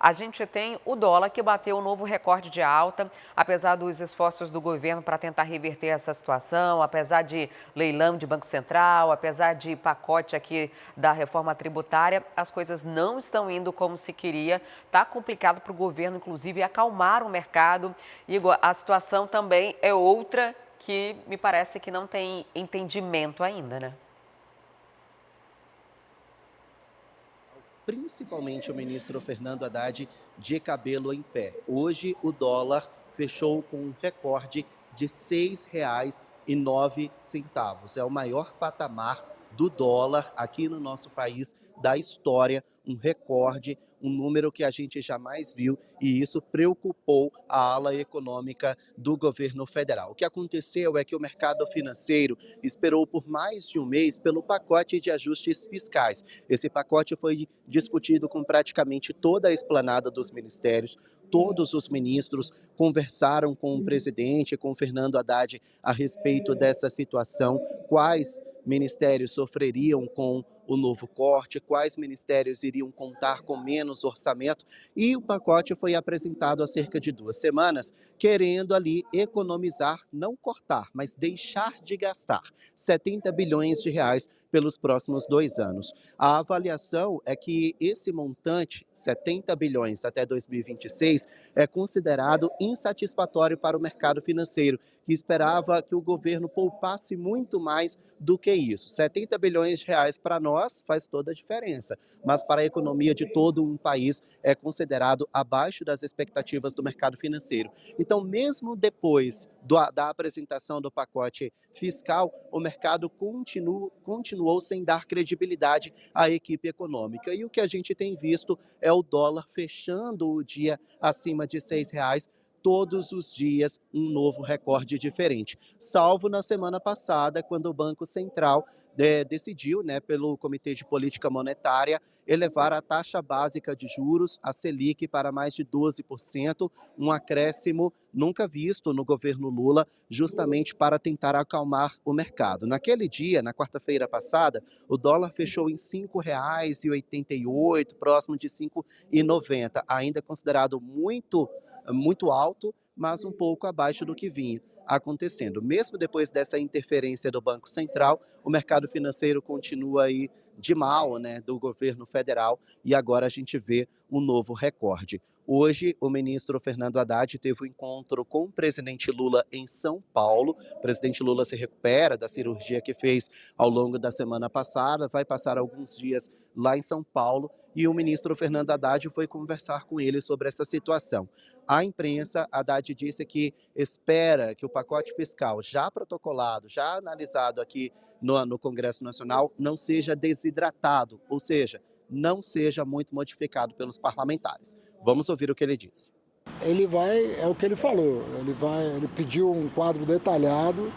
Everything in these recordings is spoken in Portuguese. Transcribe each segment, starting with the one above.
a gente tem o dólar que bateu um novo recorde de alta, apesar dos esforços do governo para tentar reverter essa situação, apesar de leilão de Banco Central, apesar de pacote aqui da reforma tributária, as coisas não estão indo como se queria. Está complicado para o governo, inclusive, acalmar o mercado. Igor, a situação também é outra que me parece que não tem entendimento ainda, né? Principalmente o ministro Fernando Haddad de cabelo em pé. Hoje o dólar fechou com um recorde de R$ 6,09. É o maior patamar do dólar aqui no nosso país da história, um recorde, um número que a gente jamais viu, e isso preocupou a ala econômica do governo federal. O que aconteceu é que o mercado financeiro esperou por mais de um mês pelo pacote de ajustes fiscais. Esse pacote foi discutido com praticamente toda a esplanada dos ministérios. Todos os ministros conversaram com o presidente, com o Fernando Haddad, a respeito dessa situação, quais ministérios sofreriam com o novo corte, quais ministérios iriam contar com menos orçamento, e o pacote foi apresentado há cerca de 2 semanas, querendo ali economizar, não cortar, mas deixar de gastar R$ 70 bilhões pelos próximos 2 anos. A avaliação é que esse montante, 70 bilhões até 2026, é considerado insatisfatório para o mercado financeiro, que esperava que o governo poupasse muito mais do que isso. 70 bilhões de reais para nós faz toda a diferença, mas para a economia de todo um país é considerado abaixo das expectativas do mercado financeiro. Então, mesmo depois da apresentação do pacote fiscal, o mercado continuou sem dar credibilidade à equipe econômica. E o que a gente tem visto é o dólar fechando o dia acima de R$ 6, todos os dias um novo recorde diferente. Salvo na semana passada, quando o Banco Central decidiu, pelo Comitê de Política Monetária, elevar a taxa básica de juros, a Selic, para mais de 12%, um acréscimo nunca visto no governo Lula, justamente para tentar acalmar o mercado. Naquele dia, na quarta-feira passada, o dólar fechou em R$ 5,88, próximo de R$ 5,90, ainda considerado muito alto, mas um pouco abaixo do que vinha acontecendo. Mesmo depois dessa interferência do Banco Central, o mercado financeiro continua aí de mal, do governo federal, e agora a gente vê um novo recorde. Hoje, o ministro Fernando Haddad teve um encontro com o presidente Lula em São Paulo. O presidente Lula se recupera da cirurgia que fez ao longo da semana passada, vai passar alguns dias lá em São Paulo, e o ministro Fernando Haddad foi conversar com ele sobre essa situação. À imprensa, Haddad disse que espera que o pacote fiscal já protocolado, já analisado aqui no Congresso Nacional, não seja desidratado, ou seja, não seja muito modificado pelos parlamentares. Vamos ouvir o que ele disse. É o que ele falou, ele pediu um quadro detalhado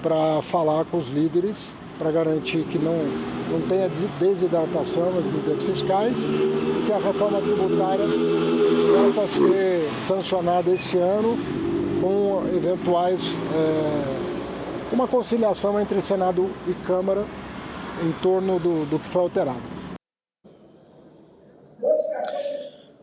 para falar com os líderes, para garantir que não tenha desidratação nas medidas fiscais, e que a reforma tributária possa ser sancionada esse ano com eventuais, uma conciliação entre Senado e Câmara em torno do que foi alterado.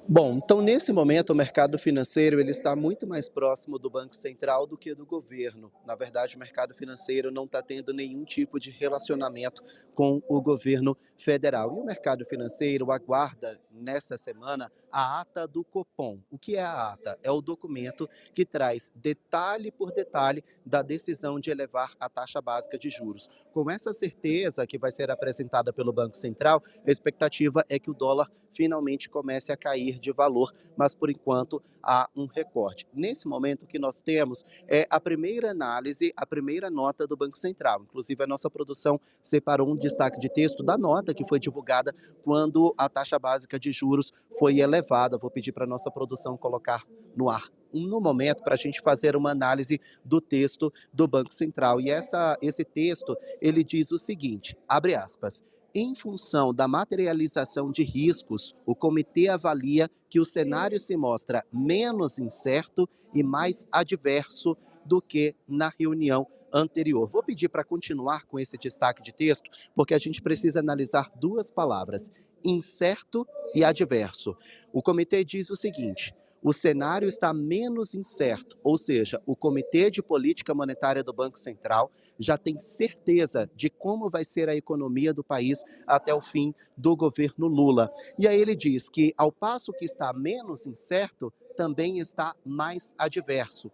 Bom, então nesse momento o mercado financeiro ele está muito mais próximo do Banco Central do que do governo. Na verdade, o mercado financeiro não está tendo nenhum tipo de relacionamento com o governo federal. E o mercado financeiro aguarda nessa semana a ata do Copom. O que é a ata? É o documento que traz detalhe por detalhe da decisão de elevar a taxa básica de juros. Com essa certeza que vai ser apresentada pelo Banco Central, a expectativa é que o dólar finalmente comece a cair de valor, mas por enquanto há um recorte. Nesse momento o que nós temos é a primeira análise, a primeira nota do Banco Central. Inclusive a nossa produção separou um destaque de texto da nota que foi divulgada quando a taxa básica de juros foi elevada. Vou pedir para a nossa produção colocar no ar no momento para a gente fazer uma análise do texto do Banco Central. E esse texto, ele diz o seguinte, abre aspas: em função da materialização de riscos, o comitê avalia que o cenário se mostra menos incerto e mais adverso do que na reunião anterior. Vou pedir para continuar com esse destaque de texto, porque a gente precisa analisar duas palavras: incerto e adverso. O comitê diz o seguinte: o cenário está menos incerto, ou seja, o Comitê de Política Monetária do Banco Central já tem certeza de como vai ser a economia do país até o fim do governo Lula. E aí ele diz que, ao passo que está menos incerto, também está mais adverso.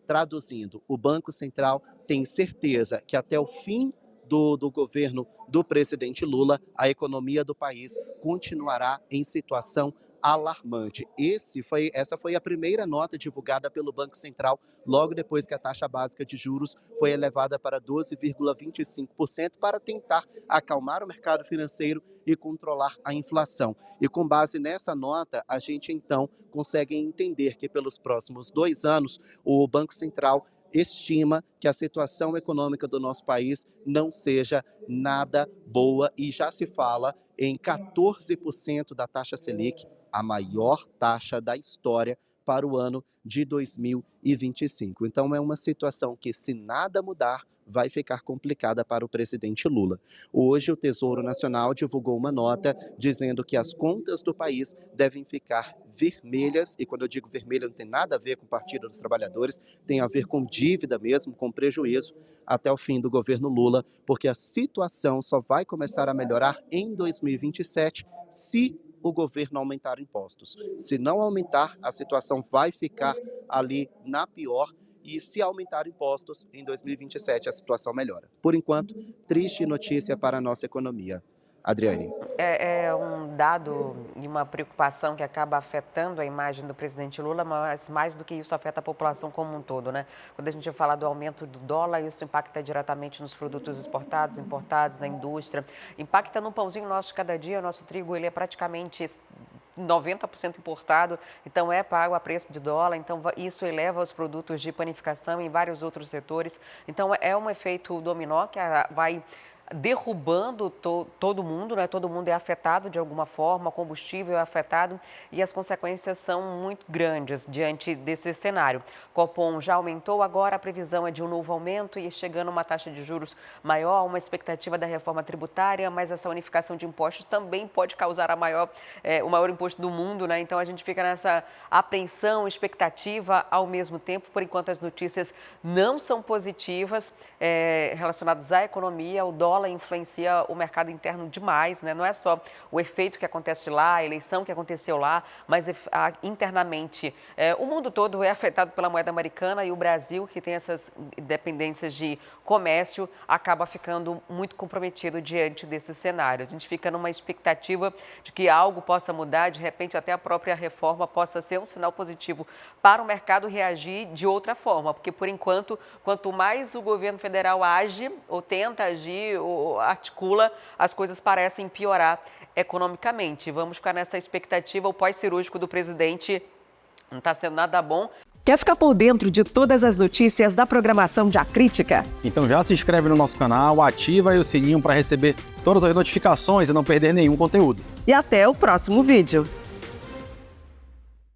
Traduzindo, o Banco Central tem certeza que até o fim do governo do presidente Lula, a economia do país continuará em situação alarmante. Essa foi a primeira nota divulgada pelo Banco Central logo depois que a taxa básica de juros foi elevada para 12,25% para tentar acalmar o mercado financeiro e controlar a inflação. E com base nessa nota, a gente então consegue entender que pelos próximos 2 anos o Banco Central estima que a situação econômica do nosso país não seja nada boa e já se fala em 14% da taxa Selic, a maior taxa da história para o ano de 2025. Então é uma situação que, se nada mudar, vai ficar complicada para o presidente Lula. Hoje, o Tesouro Nacional divulgou uma nota dizendo que as contas do país devem ficar vermelhas, e quando eu digo vermelha não tem nada a ver com o Partido dos Trabalhadores, tem a ver com dívida mesmo, com prejuízo, até o fim do governo Lula, porque a situação só vai começar a melhorar em 2027 se o governo aumentar impostos. Se não aumentar, a situação vai ficar ali na pior, e se aumentar impostos, em 2027 a situação melhora. Por enquanto, triste notícia para a nossa economia. Adriane. É um dado e uma preocupação que acaba afetando a imagem do presidente Lula, mas mais do que isso afeta a população como um todo, né? Quando a gente fala do aumento do dólar, isso impacta diretamente nos produtos exportados, importados, na indústria, impacta no pãozinho nosso de cada dia. O nosso trigo, ele é praticamente 90% importado, então é pago a preço de dólar, então isso eleva os produtos de panificação em vários outros setores. Então é um efeito dominó que vai derrubando todo mundo, né? Todo mundo é afetado de alguma forma, o combustível é afetado e as consequências são muito grandes diante desse cenário. Copom já aumentou, agora a previsão é de um novo aumento e chegando uma taxa de juros maior, uma expectativa da reforma tributária, mas essa unificação de impostos também pode causar o maior imposto do mundo, né? Então a gente fica nessa apreensão, expectativa ao mesmo tempo. Por enquanto as notícias não são positivas relacionadas à economia. O dólar influencia o mercado interno demais, né? Não é só o efeito que acontece lá, a eleição que aconteceu lá, mas internamente o mundo todo é afetado pela moeda americana, e o Brasil, que tem essas dependências de comércio, acaba ficando muito comprometido diante desse cenário. A gente fica numa expectativa de que algo possa mudar, de repente até a própria reforma possa ser um sinal positivo para o mercado reagir de outra forma, porque por enquanto, quanto mais o governo federal age ou tenta agir ou articula, as coisas parecem piorar economicamente. Vamos ficar nessa expectativa. O pós-cirúrgico do presidente não está sendo nada bom. Quer ficar por dentro de todas as notícias da programação de A Crítica? Então já se inscreve no nosso canal, ativa aí o sininho para receber todas as notificações e não perder nenhum conteúdo. E até o próximo vídeo.